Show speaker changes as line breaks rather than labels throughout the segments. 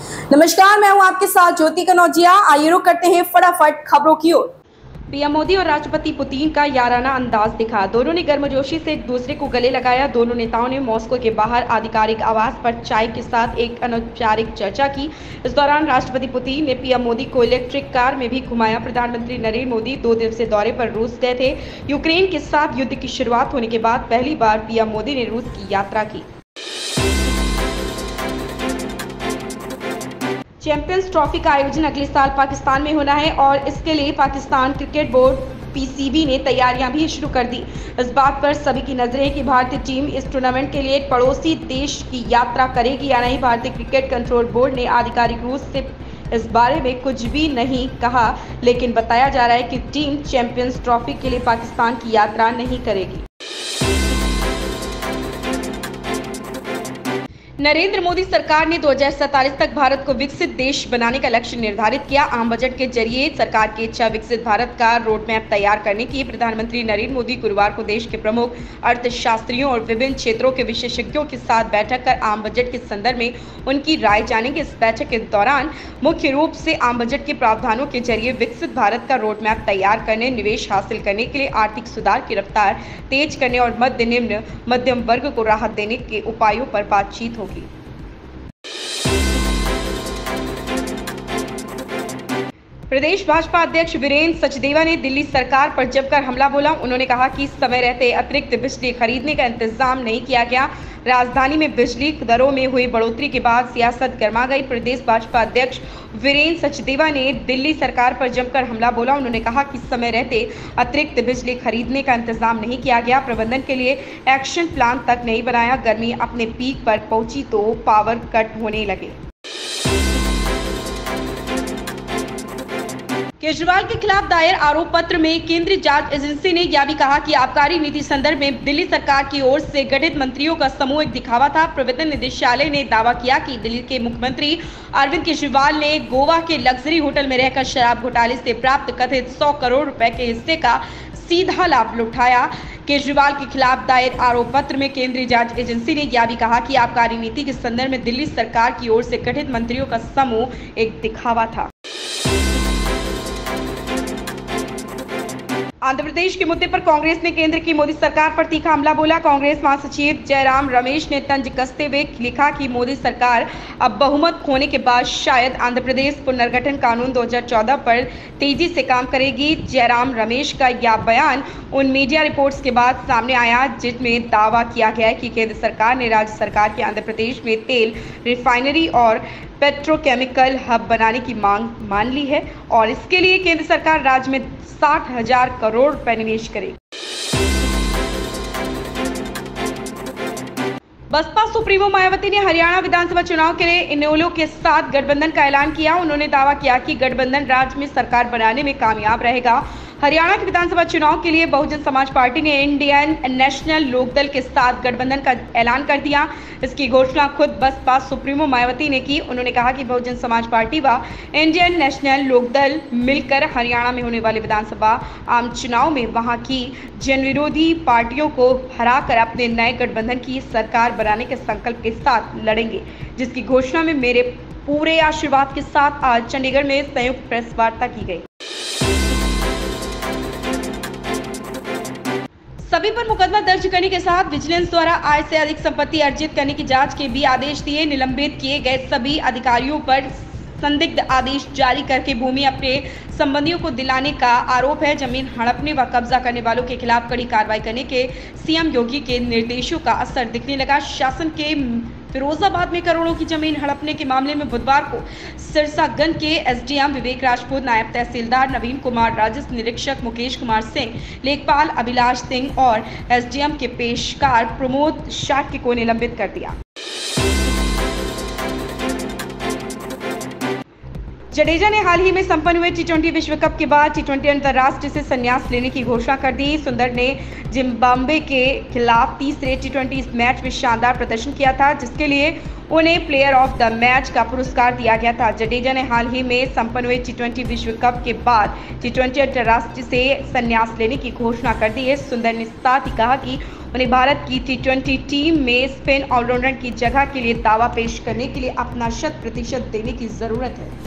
नमस्कार, मैं हूं आपके साथ ज्योति कनौजिया। आइए रुक करते हैं फटाफट खबरों की ओर।
पीएम मोदी और राष्ट्रपति पुतिन का याराना अंदाज दिखा। दोनों ने गर्मजोशी से एक दूसरे को गले लगाया। दोनों नेताओं ने मॉस्को के बाहर आधिकारिक आवास पर चाय के साथ एक अनौपचारिक चर्चा की। इस दौरान राष्ट्रपति पुतिन ने पीएम मोदी को इलेक्ट्रिक कार में भी घुमाया। प्रधानमंत्री नरेंद्र मोदी 2 दिवसीय दौरे पर रूस गए थे। यूक्रेन के साथ युद्ध की शुरुआत होने के बाद पहली बार पीएम मोदी ने रूस की यात्रा की। चैंपियंस ट्रॉफी का आयोजन अगले साल पाकिस्तान में होना है और इसके लिए पाकिस्तान क्रिकेट बोर्ड पीसीबी ने तैयारियां भी शुरू कर दी। इस बात पर सभी की नजरें हैं कि भारतीय टीम इस टूर्नामेंट के लिए एक पड़ोसी देश की यात्रा करेगी या नहीं। भारतीय क्रिकेट कंट्रोल बोर्ड ने आधिकारिक रूप से इस बारे में कुछ भी नहीं कहा, लेकिन बताया जा रहा है कि टीम चैंपियंस ट्रॉफी के लिए पाकिस्तान की यात्रा नहीं करेगी। नरेंद्र मोदी सरकार ने 2047 तक भारत को विकसित देश बनाने का लक्ष्य निर्धारित किया। आम बजट के जरिए सरकार की इच्छा विकसित भारत का रोड मैप तैयार करने की। प्रधानमंत्री नरेंद्र मोदी गुरुवार को देश के प्रमुख अर्थशास्त्रियों और विभिन्न क्षेत्रों के विशेषज्ञों के साथ बैठक कर आम बजट के संदर्भ में उनकी राय जानेंगे। इस बैठक के दौरान मुख्य रूप से आम बजट के प्रावधानों के जरिए विकसित भारत का रोड मैप तैयार करने, निवेश हासिल करने के लिए आर्थिक सुधार की रफ्तार तेज करने और मध्यम वर्ग को राहत देने के उपायों पर बातचीत होगी। प्रदेश भाजपा अध्यक्ष वीरेंद्र सचदेवा ने दिल्ली सरकार पर जमकर हमला बोला। उन्होंने कहा कि समय रहते अतिरिक्त बिजली खरीदने का इंतजाम नहीं किया गया। राजधानी में बिजली दरों में हुई बढ़ोतरी के बाद सियासत गर्मा गई। प्रदेश भाजपा अध्यक्ष वीरेंद्र सचदेवा ने दिल्ली सरकार पर जमकर हमला बोला। उन्होंने कहा कि समय रहते अतिरिक्त बिजली खरीदने का इंतजाम नहीं किया गया, प्रबंधन के लिए एक्शन प्लान तक नहीं बनाया। गर्मी अपने पीक पर पहुंची तो पावर कट होने लगे। केजरीवाल के खिलाफ दायर आरोप पत्र में केंद्रीय जांच एजेंसी ने यह भी कहा कि आबकारी नीति संदर्भ में दिल्ली सरकार की ओर से गठित मंत्रियों का समूह एक दिखावा था। प्रवर्तन निदेशालय ने दावा किया कि दिल्ली के मुख्यमंत्री अरविंद केजरीवाल ने गोवा के लग्जरी होटल में रहकर शराब घोटाले से प्राप्त कथित 100 करोड़ रुपए के हिस्से का सीधा लाभ उठाया। केजरीवाल के खिलाफ दायर आरोप पत्र में केंद्रीय जांच एजेंसी ने यह भी कहा कि आबकारी नीति के संदर्भ में दिल्ली सरकार की ओर से गठित मंत्रियों का समूह एक दिखावा था। आंध्र प्रदेश के मुद्दे पर कांग्रेस ने केंद्र की मोदी सरकार पर तीखा हमला बोला। कांग्रेस महासचिव जयराम रमेश ने तंज कसते हुए लिखा कि मोदी सरकार अब बहुमत खोने के बाद शायद आंध्र प्रदेश पुनर्गठन कानून 2014 पर तेजी से काम करेगी। जयराम रमेश का यह बयान उन मीडिया रिपोर्ट्स के बाद सामने आया जिसमें दावा किया गया कि केंद्र सरकार ने राज्य सरकार के आंध्र प्रदेश में तेल रिफाइनरी और पेट्रोकेमिकल हब बनाने की मांग मान ली है और इसके लिए केंद्र सरकार राज्य में 60,000 करोड़ रुपए निवेश करेगी। बसपा सुप्रीमो मायावती ने हरियाणा विधानसभा चुनाव के लिए इनेलो के साथ गठबंधन का ऐलान किया। उन्होंने दावा किया कि गठबंधन राज्य में सरकार बनाने में कामयाब रहेगा। हरियाणा के विधानसभा चुनाव के लिए बहुजन समाज पार्टी ने इंडियन नेशनल लोकदल के साथ गठबंधन का ऐलान कर दिया। इसकी घोषणा खुद बसपा सुप्रीमो मायावती ने की। उन्होंने कहा कि बहुजन समाज पार्टी व इंडियन नेशनल लोकदल मिलकर हरियाणा में होने वाले विधानसभा आम चुनाव में वहां की जनविरोधी पार्टियों को हराकर अपने नए गठबंधन की सरकार बनाने के संकल्प के साथ लड़ेंगे, जिसकी घोषणा में मेरे पूरे आशीर्वाद के साथ आज चंडीगढ़ में संयुक्त प्रेस वार्ता की गई। सभी पर मुकदमा दर्ज करने के साथ विजिलेंस द्वारा आय से अधिक संपत्ति अर्जित करने की जांच के भी आदेश दिए। निलंबित किए गए सभी अधिकारियों पर संदिग्ध आदेश जारी करके भूमि अपने संबंधियों को दिलाने का आरोप है। जमीन हड़पने व कब्जा करने वालों के खिलाफ कड़ी कार्रवाई करने के सीएम योगी के निर्देशों का असर दिखने लगा। शासन के फिरोजाबाद में करोड़ों की जमीन हड़पने के मामले में बुधवार को सिरसागंज के एसडीएम विवेक राजपूत, नायब तहसीलदार नवीन कुमार, राजस्व निरीक्षक मुकेश कुमार सिंह, लेखपाल अभिलाष सिंह और एसडीएम के पेशकार प्रमोद शाक्य को निलंबित कर दिया। जडेजा ने हाल ही में संपन्न हुए टी20 विश्व कप के बाद टी20 अंतर्राष्ट्रीय से संन्यास लेने की घोषणा कर दी। सुंदर ने जिम्बाब्वे के खिलाफ तीसरे टी20 मैच में शानदार प्रदर्शन किया था, जिसके लिए उन्हें प्लेयर ऑफ द मैच का पुरस्कार दिया गया था। जडेजा ने हाल ही में संपन्न हुए T20 विश्व कप के बाद T20 अंतर्राष्ट्रीय से संन्यास लेने की घोषणा कर दी है। सुंदर ने साथ ही कहा कि उन्हें भारत की T20 टीम में स्पिन ऑलराउंडर की जगह के लिए दावा पेश करने के लिए अपना 100% देने की जरूरत है।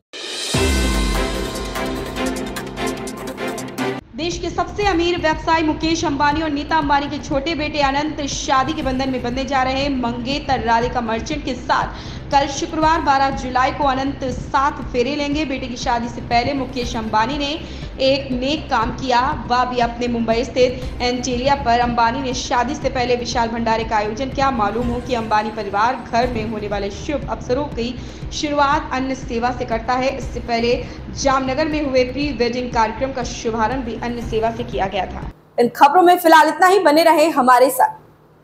देश के सबसे अमीर व्यवसायी मुकेश अंबानी और नीता अंबानी के छोटे बेटे अनंत शादी के बंधन में बंधने जा रहे हैं। मंगेतर राधिका मर्चेंट के साथ कल शुक्रवार 12 जुलाई को अनंत 7 फेरे लेंगे। बेटे की शादी से पहले मुकेश अंबानी ने एक नेक काम किया, वह भी अपने मुंबई स्थित एंटीलिया पर। अंबानी ने शादी से पहले विशाल भंडारे का आयोजन किया। मालूम हो कि अंबानी परिवार घर में होने वाले शुभ अवसरों की शुरुआत अन्न सेवा से करता है। इससे पहले जामनगर में हुए प्री वेडिंग कार्यक्रम का शुभारंभ भी अन्न सेवा से किया गया था।
इन खबरों में फिलहाल इतना ही। बने रहे हमारे साथ।